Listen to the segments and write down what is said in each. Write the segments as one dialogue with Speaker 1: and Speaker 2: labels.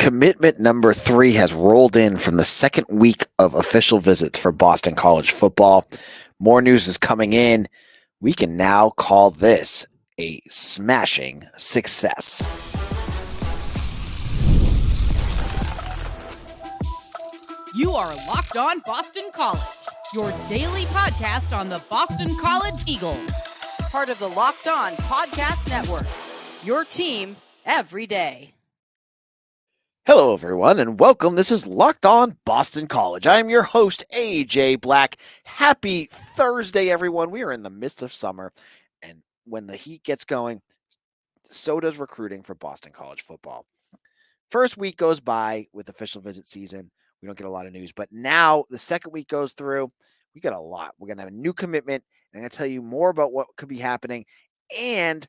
Speaker 1: Commitment number 3 has rolled in from the second week of official visits for Boston College football. More news is coming in. We can now call this a smashing success.
Speaker 2: You are Locked On Boston College, your daily podcast on the Boston College Eagles. Part of the Locked On Podcast Network, your team every day.
Speaker 1: Hello, everyone, and welcome. This is Locked On Boston College. I am your host, AJ Black. Happy Thursday, everyone. We are in the midst of summer, and when the heat gets going, so does recruiting for Boston College football. First week goes by with official visit season. We don't get a lot of news, but now the second week goes through. We got a lot. We're going to have a new commitment, and I'm going to tell you more about what could be happening, and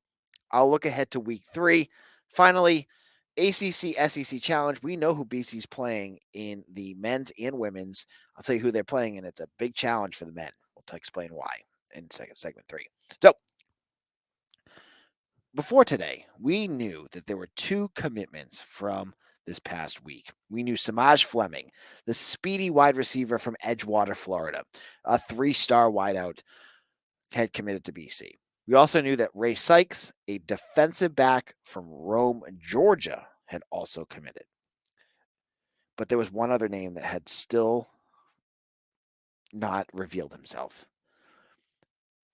Speaker 1: I'll look ahead to week 3. Finally, ACC SEC Challenge. We know who BC's playing in the men's and women's. I'll tell you who they're playing, and it's a big challenge for the men. We'll explain why in segment 3. So, before today, we knew that there were 2 commitments from this past week. We knew Samaj Fleming, the speedy wide receiver from Edgewater, Florida, a 3-star wideout, had committed to BC. We also knew that Ray Sykes, a defensive back from Rome, Georgia, had also committed. But there was one other name that had still not revealed himself.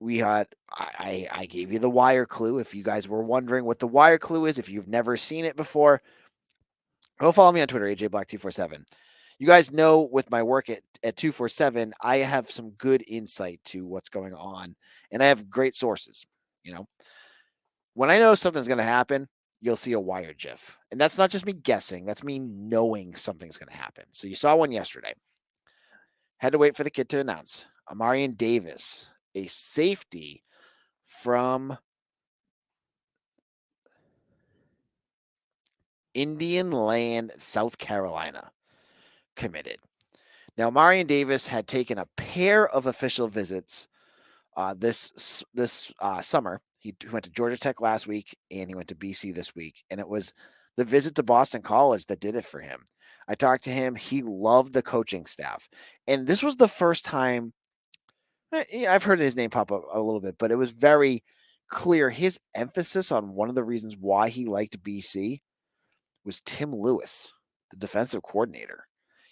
Speaker 1: I gave you the wire clue. If you guys were wondering what the wire clue is, if you've never seen it before, go follow me on Twitter, AJBlack247. You guys know with my work at 247, I have some good insight to what's going on, and I have great sources. You know, when I know something's going to happen, you'll see a wire GIF. And that's not just me guessing. That's me knowing something's going to happen. So you saw one yesterday. Had to wait for the kid to announce. Omarion Davis, a safety from Indian Land, South Carolina, committed. Now, Omarion Davis had taken a pair of official visits this summer. He went to Georgia Tech last week, and he went to BC this week. And it was the visit to Boston College that did it for him. I talked to him. He loved the coaching staff. And this was the first time I've heard his name pop up a little bit, but it was very clear. His emphasis on one of the reasons why he liked BC was Tim Lewis, the defensive coordinator.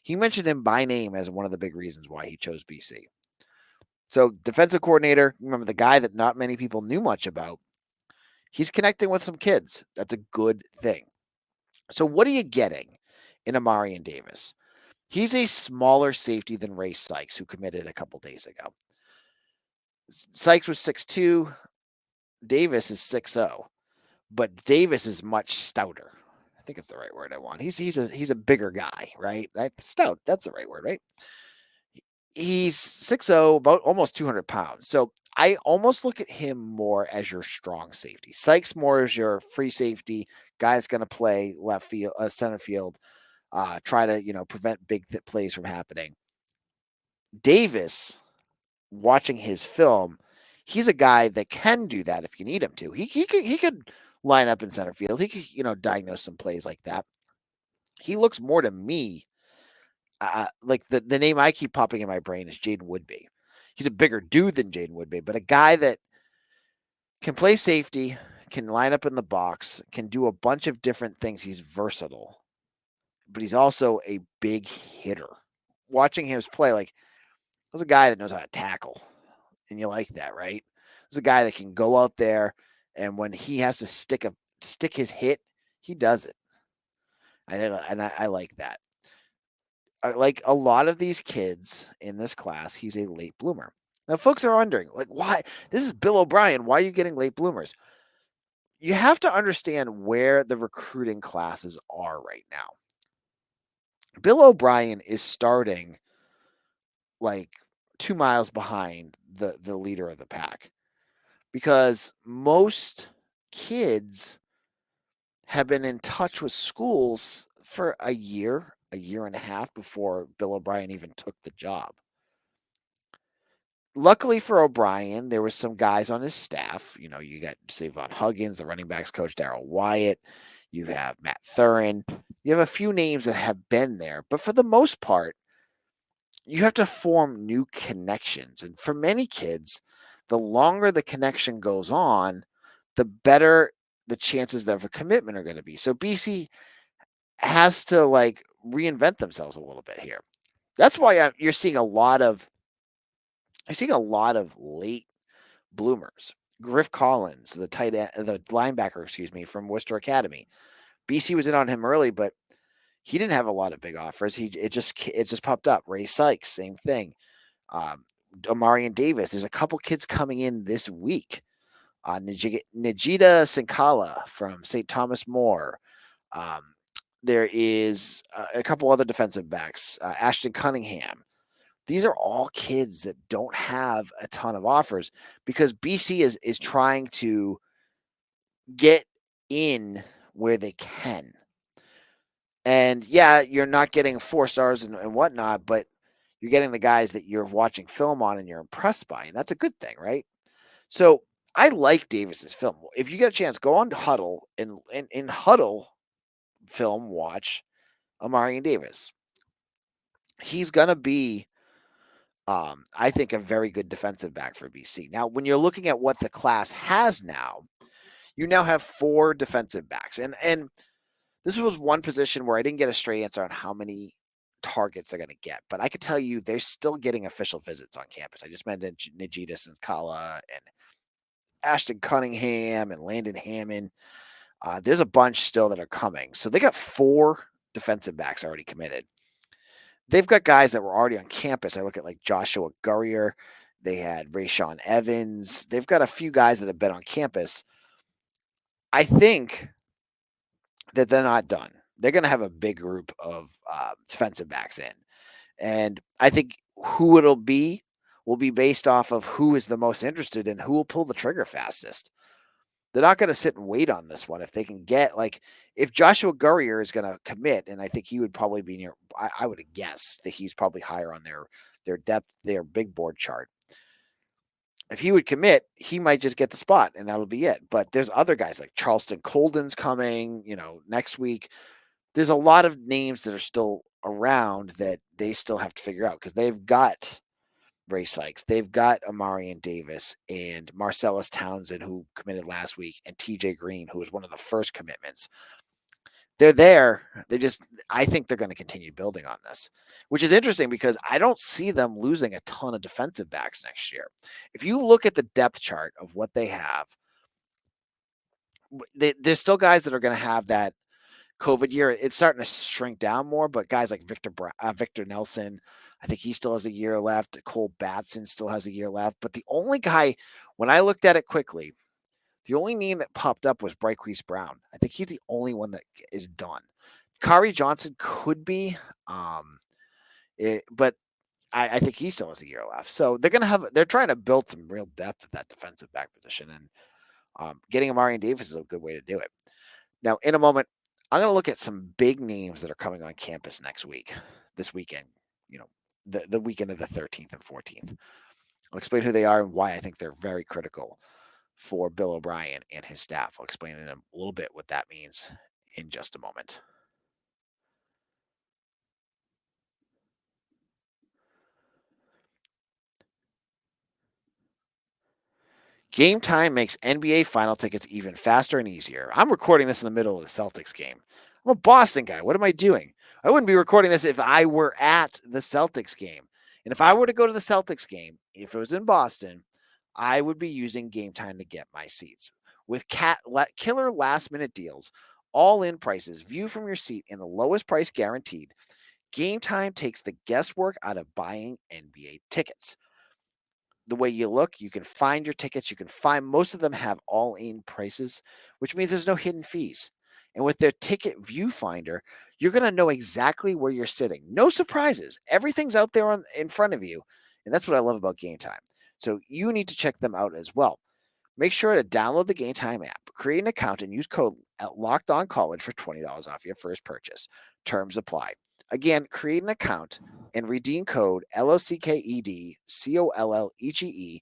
Speaker 1: He mentioned him by name as one of the big reasons why he chose BC. So defensive coordinator, remember the guy that not many people knew much about, he's connecting with some kids. That's a good thing. So what are you getting in Omarion Davis? He's a smaller safety than Ray Sykes, who committed a couple days ago. Sykes was 6'2", Davis is 6'0", but Davis is much stouter. I think it's the right word I want. He's a bigger guy, right? Stout, that's the right word, right? He's 6'0", about almost 200 pounds. So I almost look at him more as your strong safety. Sykes more as your free safety, guy that's going to play left field, center field, try to prevent big plays from happening. Davis, watching his film, he's a guy that can do that if you need him to. He could line up in center field. He could diagnose some plays like that. He looks more to me like the name I keep popping in my brain is Jaden Woodby. He's a bigger dude than Jaden Woodby, but a guy that can play safety, can line up in the box, can do a bunch of different things. He's versatile, but he's also a big hitter. Watching him play, like, there's a guy that knows how to tackle, and you like that, right? There's a guy that can go out there, and when he has to stick his hit, he does it. I like that. Like a lot of these kids in this class, he's a late bloomer. Now, folks are wondering, like, why? This is Bill O'Brien. Why are you getting late bloomers? You have to understand where the recruiting classes are right now. Bill O'Brien is starting like 2 miles behind the leader of the pack, because most kids have been in touch with schools for a year and a half before Bill O'Brien even took the job. Luckily for O'Brien, there were some guys on his staff. You got Savon Huggins, the running backs coach, Darrell Wyatt. You have Matt Thurin. You have a few names that have been there, but for the most part, you have to form new connections. And for many kids, the longer the connection goes on, the better the chances of a commitment are going to be. So BC has to like reinvent themselves a little bit here. That's why you're seeing a lot of late bloomers. Griff Collins, the linebacker, excuse me, from Worcester Academy. BC was in on him early, but he didn't have a lot of big offers. It just popped up. Ray Sykes, same thing. Um, Omarion Davis. There's a couple kids coming in this week. Najida Sinkala from St. Thomas More. Um, there is a couple other defensive backs. Ashton Cunningham. These are all kids that don't have a ton of offers because BC is trying to get in where they can. And yeah, you're not getting 4 stars and whatnot, but you're getting the guys that you're watching film on and you're impressed by, and that's a good thing, right? So I like Davis's film. If you get a chance, go on Huddle and in Huddle film watch Omarion Davis. He's gonna be, I think, a very good defensive back for BC. Now, when you're looking at what the class has now, you now have 4 defensive backs, and this was one position where I didn't get a straight answer on how many targets they're going to get, but I could tell you they're still getting official visits on campus. I just mentioned Najita Kala and Ashton Cunningham and Landon Hammond. There's a bunch still that are coming. So they got 4 defensive backs already committed. They've got guys that were already on campus. I look at like Joshua Gurrier. They had Rayshawn Evans. They've got a few guys that have been on campus. I think that they're not done. They're going to have a big group of defensive backs in. And I think who it'll be will be based off of who is the most interested and who will pull the trigger fastest. They're not going to sit and wait on this one. If they can get, like, if Joshua Gurrier is going to commit, and I think he would probably be near, I would guess that he's probably higher on their depth, their big board chart. If he would commit, he might just get the spot and that'll be it. But there's other guys like Charleston Colden's coming, next week. There's a lot of names that are still around that they still have to figure out because they've got Ray Sykes, they've got Omarion Davis and Marcellus Townsend, who committed last week, and TJ Green, who was one of the first commitments. They're there. I think they're going to continue building on this, which is interesting because I don't see them losing a ton of defensive backs next year. If you look at the depth chart of what they have, there's still guys that are going to have that COVID year. It's starting to shrink down more, but guys like Victor Nelson, I think he still has a year left. Cole Batson still has a year left. But the only guy, when I looked at it quickly, the only name that popped up was Bryquise Brown. I think he's the only one that is done. Kari Johnson could be, but I think he still has a year left. So they're trying to build some real depth at that defensive back position, and getting Omarion Davis is a good way to do it. Now, in a moment, I'm going to look at some big names that are coming on campus this weekend, the weekend of the 13th and 14th. I'll explain who they are and why I think they're very critical for Bill O'Brien and his staff. I'll explain in a little bit what that means in just a moment. Game Time makes NBA final tickets even faster and easier. I'm recording this in the middle of the Celtics game. I'm a Boston guy. What am I doing? I wouldn't be recording this if I were at the Celtics game. And if I were to go to the Celtics game, if it was in Boston, I would be using Game Time to get my seats. With killer last-minute deals, all-in prices, view from your seat, and the lowest price guaranteed, Game Time takes the guesswork out of buying NBA tickets. The way you look, you can find your tickets. You can find most of them have all-in prices, which means there's no hidden fees. And with their ticket viewfinder, you're going to know exactly where you're sitting. No surprises. Everything's out there in front of you. And that's what I love about Game Time. So you need to check them out as well. Make sure to download the Game Time app, create an account, and use code LOCKEDONCollege for $20 off your first purchase. Terms apply. Again, create an account and redeem code LOCKEDCOLLEGE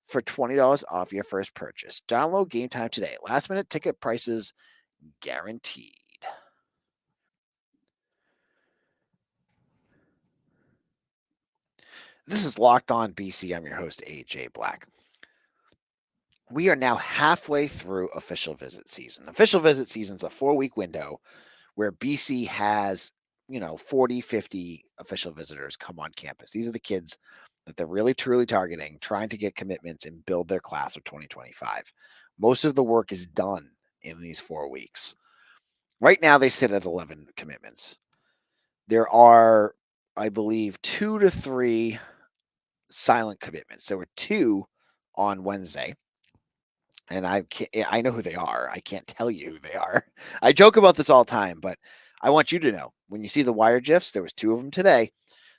Speaker 1: for $20 off your first purchase. Download Game Time today. Last minute ticket prices guaranteed. This is Locked On BC. I'm your host, AJ Black. We are now halfway through official visit season. Official visit season is a 4-week window where BC has, 40, 50 official visitors come on campus. These are the kids that they're really truly targeting, trying to get commitments and build their class of 2025. Most of the work is done in these 4 weeks. Right now, they sit at 11 commitments. There are, I believe, 2 to 3 silent commitments. There were 2 on Wednesday. And I know who they are. I can't tell you who they are. I joke about this all the time, but I want you to know when you see the wire gifs, there was 2 of them today,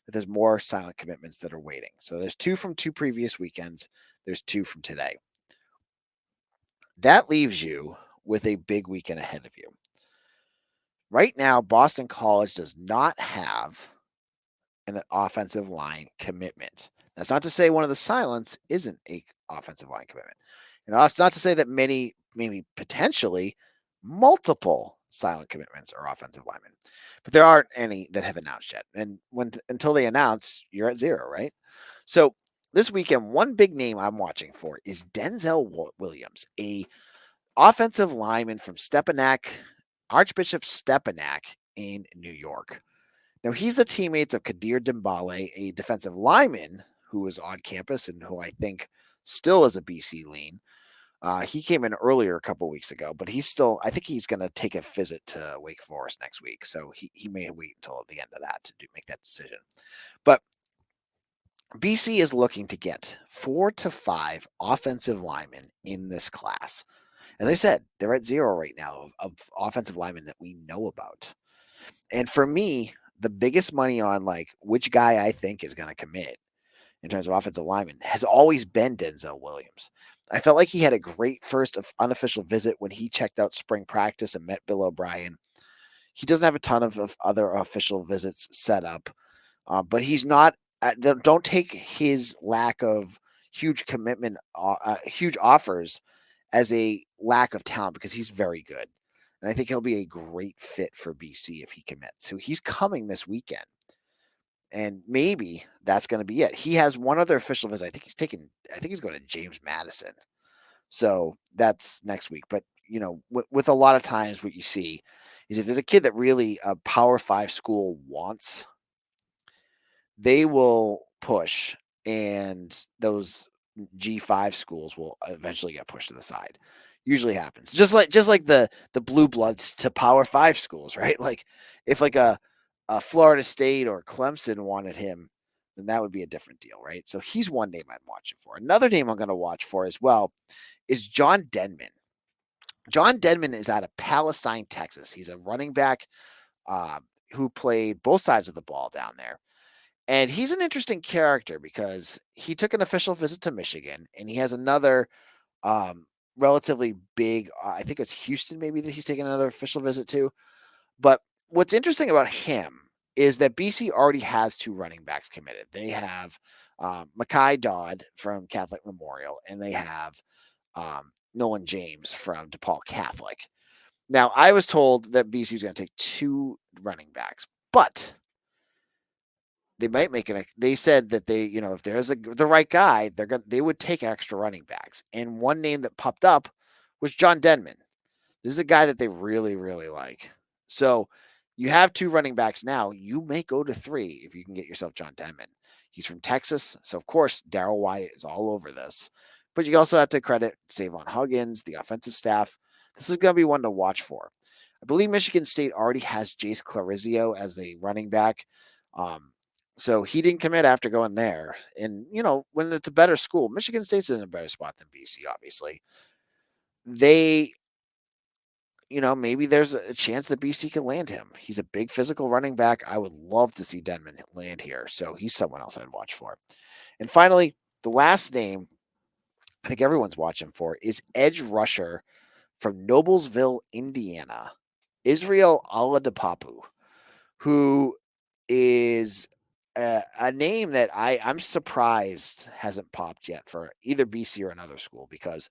Speaker 1: that there's more silent commitments that are waiting. So there's 2 from 2 previous weekends. There's 2 from today. That leaves you with a big weekend ahead of you. Right now, Boston College does not have an offensive line commitment. That's not to say one of the silents isn't a offensive line commitment. And that's not to say that many, maybe potentially multiple silent commitments are offensive linemen, but there aren't any that have announced yet. And until they announce, you're at 0, right? So this weekend, one big name I'm watching for is Denzel Williams, a offensive lineman from Archbishop Stepanak in New York. Now, he's the teammates of Kadir Dembale, a defensive lineman who was on campus and who I think still is a BC lean. He came in earlier a couple weeks ago, but I think he's going to take a visit to Wake Forest next week. So he may wait until the end of that to make that decision. But BC is looking to get 4 to 5 offensive linemen in this class. As I said, they're at 0 right now of offensive linemen that we know about. And for me, the biggest money on like which guy I think is going to commit in terms of offensive lineman has always been Denzel Williams. I felt like he had a great first unofficial visit when he checked out spring practice and met Bill O'Brien. He doesn't have a ton of other official visits set up, but he's not. Don't take his lack of huge commitment, huge offers as a lack of talent because he's very good. And I think he'll be a great fit for BC if he commits. So he's coming this weekend. And maybe that's going to be it. He has one other official visit. I think he's going to James Madison. So that's next week. But, with a lot of times what you see is if there's a kid that really a Power 5 school wants, they will push and those G5 schools will eventually get pushed to the side. Usually happens. Just like the blue bloods to Power 5 schools, right? Like if like a Florida State or Clemson wanted him, then that would be a different deal, right? So he's one name I'm watching for. Another name I'm going to watch for as well is John Denman. John Denman is out of Palestine, Texas. He's a running back who played both sides of the ball down there. And he's an interesting character because he took an official visit to Michigan, and he has another relatively big, I think it's Houston maybe that he's taking another official visit to. But what's interesting about him is that BC already has 2 running backs committed. They have Mackay Dodd from Catholic Memorial, and they have Nolan James from DePaul Catholic. Now, I was told that BC was going to take 2 running backs, but they might make it. They said that if there's the right guy, they would take extra running backs. And one name that popped up was John Denman. This is a guy that they really, really like. So you have 2 running backs now. You may go to 3 if you can get yourself John Denman. He's from Texas. So, of course, Darrell Wyatt is all over this. But you also have to credit Savon Huggins, the offensive staff. This is going to be one to watch for. I believe Michigan State already has Jace Clarizio as a running back. So he didn't commit after going there. And, when it's a better school, Michigan State's in a better spot than BC, obviously. They maybe there's a chance that BC can land him. He's a big physical running back. I would love to see Denman land here. So he's someone else I'd watch for. And finally, the last name I think everyone's watching for is edge rusher from Noblesville, Indiana, Israel Aladapapu, who is a name that I'm surprised hasn't popped yet for either BC or another school because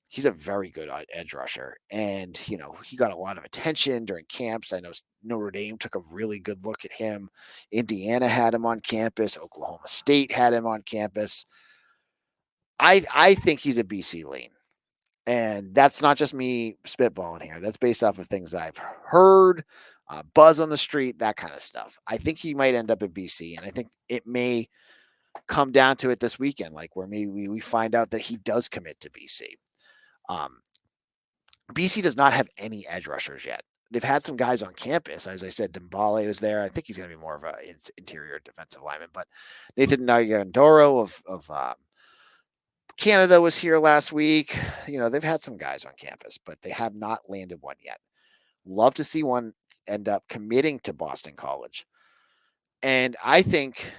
Speaker 1: He's a very good edge rusher, and he got a lot of attention during camps. I know Notre Dame took a really good look at him. Indiana had him on campus. Oklahoma State had him on campus. I think he's a BC lean, and that's not just me spitballing here. That's based off of things I've heard, buzz on the street, that kind of stuff. I think he might end up at BC, and I think it may come down to it this weekend, like where maybe we find out that he does commit to BC. Um, BC does not have any edge rushers yet. They've had some guys on campus. As I said, Dembele was there. I think he's going to be more of an interior defensive lineman. But Nathan Nagandoro of Canada was here last week. They've had some guys on campus, but they have not landed one yet. Love to see one end up committing to Boston College. And I think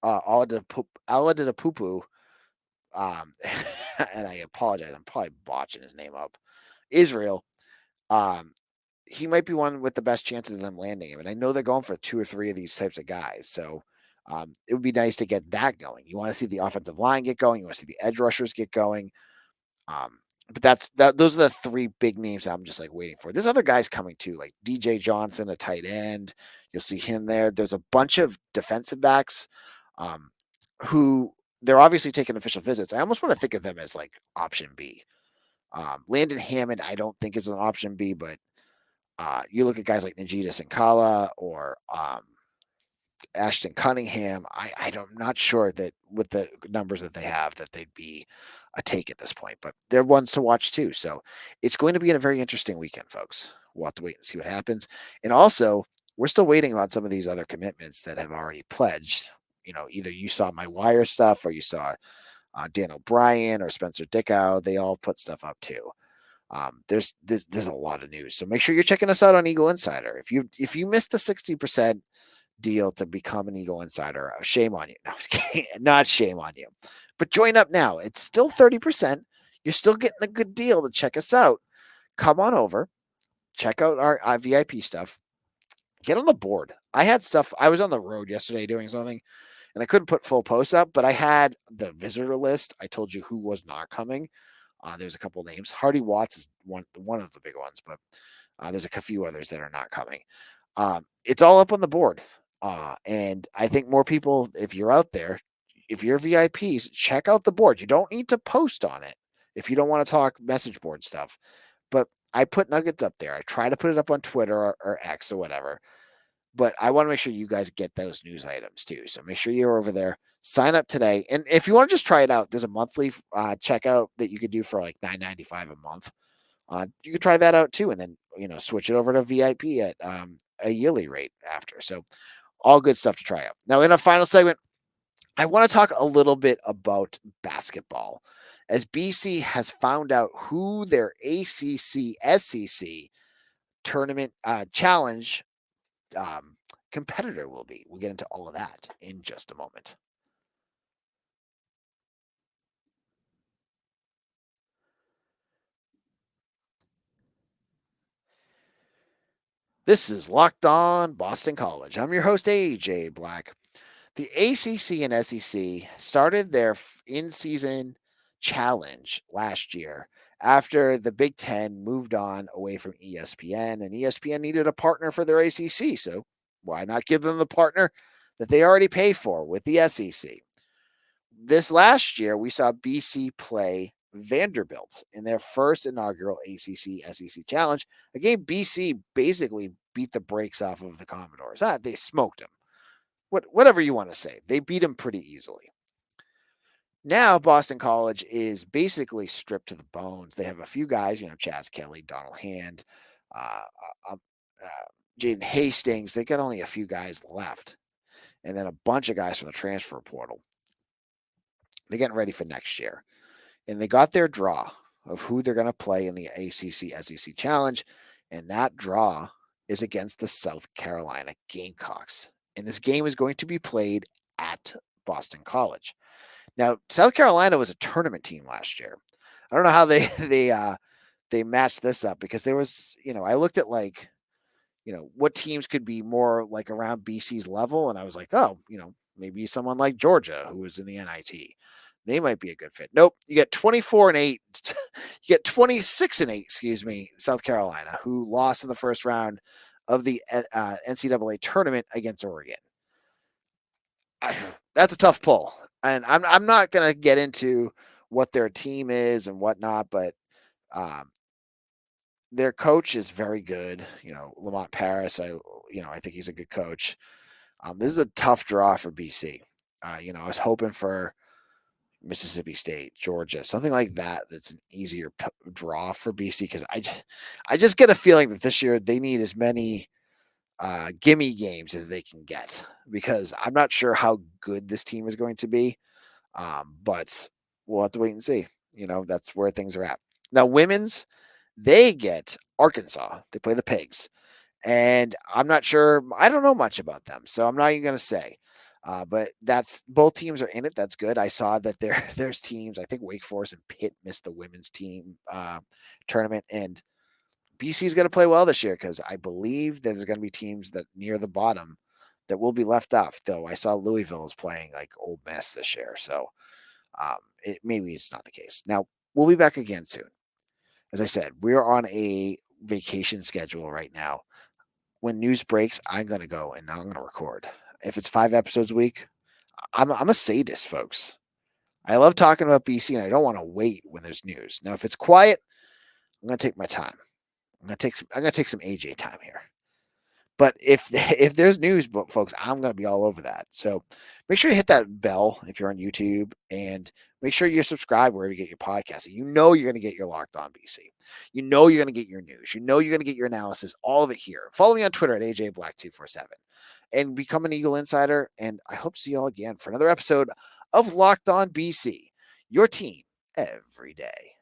Speaker 1: Aladapupu, and I apologize, I'm probably botching his name up, Israel, he might be one with the best chances of them landing him. And I know they're going for 2 or 3 of these types of guys. So it would be nice to get that going. You want to see the offensive line get going. You want to see the edge rushers get going. But those are the 3 big names that I'm just like waiting for. There's other guys coming too, like DJ Johnson, a tight end. You'll see him there. There's a bunch of defensive backs who they're obviously taking official visits. I almost want to think of them as like option B. Landon Hammond, I don't think is an option B, but you look at guys like Najita Sinkala or Ashton Cunningham. I'm not sure that with the numbers that they have that they'd be a take at this point, but they're ones to watch too. So it's going to be a very interesting weekend, folks. We'll have to wait and see what happens. And also, we're still waiting on some of these other commitments that have already pledged. Either you saw my wire stuff or you saw Dan O'Brien or Spencer Dickow. They all put stuff up too. There's a lot of news, so make sure you're checking us out on Eagle Insider. If you missed the 60% deal to become an Eagle Insider, shame on you. No, not shame on you, but join up now. It's still 30%. You're still getting a good deal to check us out. Come on over, check out our VIP stuff. Get on the board. I had stuff. I was on the road yesterday doing something, and I couldn't put full posts up, but I had the visitor list. I told you who was not coming. There's a couple names. Hardy Watts is one of the big ones, but there's a few others that are not coming. It's all up on the board. And I think more people, if you're out there, if you're VIPs, check out the board. You don't need to post on it if you don't want to talk message board stuff. But I put nuggets up there. I try to put it up on Twitter or X or whatever. But I want to make sure you guys get those news items too. So make sure you're over there. Sign up today. And if you want to just try it out, there's a monthly checkout that you could do for like $9.95 a month. You could try that out too. And then, switch it over to VIP at a yearly rate after. So all good stuff to try out. Now, in a final segment, I want to talk a little bit about basketball as BC has found out who their ACC SEC tournament challenge competitor will be. We'll get into all of that in just a moment. This is Locked On Boston College. I'm your host, AJ Black. The ACC and SEC started their in-season challenge last year after the Big Ten moved on away from ESPN, and ESPN needed a partner for their ACC. So why not give them the partner that they already pay for with the SEC? This last year, we saw BC play Vanderbilt in their first inaugural ACC SEC challenge. A game BC basically beat the brakes off of the Commodores. They smoked them. Whatever you want to say. They beat them pretty easily. Now, Boston College is basically stripped to the bones. They have a few guys, Chaz Kelly, Donald Hand, Jaden Hastings. They got only a few guys left. And then a bunch of guys from the transfer portal. They're getting ready for next year. And they got their draw of who they're going to play in the ACC SEC Challenge. And that draw is against the South Carolina Gamecocks. And this game is going to be played at Boston College. Now, South Carolina was a tournament team last year. I don't know how they matched this up because there was, I looked at what teams could be more like around BC's level. And I was like, oh, maybe someone like Georgia who was in the NIT. They might be a good fit. Nope. You get 24-8. You get 26-8, excuse me, South Carolina, who lost in the first round of the NCAA tournament against Oregon. That's a tough pull. And I'm not going to get into what their team is and whatnot, but their coach is very good. Lamont Paris, I think he's a good coach. This is a tough draw for BC. I was hoping for Mississippi State, Georgia, something like that. That's an easier draw for BC because I just get a feeling that this year they need as many gimme games as they can get because I'm not sure how good this team is going to be. But we'll have to wait and see. That's where things are at. Now, women's, they get Arkansas. They play the Pigs. And I'm not sure. I don't know much about them, so I'm not even going to say. But that's both teams are in it. That's good. I saw that there's teams. I think Wake Forest and Pitt missed the women's team tournament, and BC is going to play well this year because I believe there's going to be teams that near the bottom that will be left off. Though I saw Louisville is playing like Ole Miss this year, so maybe it's not the case. Now we'll be back again soon. As I said, we're on a vacation schedule right now. When news breaks, I'm going to go and I'm going to record. If it's 5 episodes a week, I'm a sadist, folks. I love talking about BC and I don't want to wait when there's news. Now, if it's quiet, I'm going to take my time. I'm going to take some AJ time here. But if there's news, folks, I'm going to be all over that. So make sure you hit that bell if you're on YouTube and make sure you're subscribed wherever you get your podcast. You're going to get your Locked On BC. You're going to get your news. You're going to get your analysis, all of it here. Follow me on Twitter at AJBlack247 and become an Eagle Insider. And I hope to see you all again for another episode of Locked On BC, your team every day.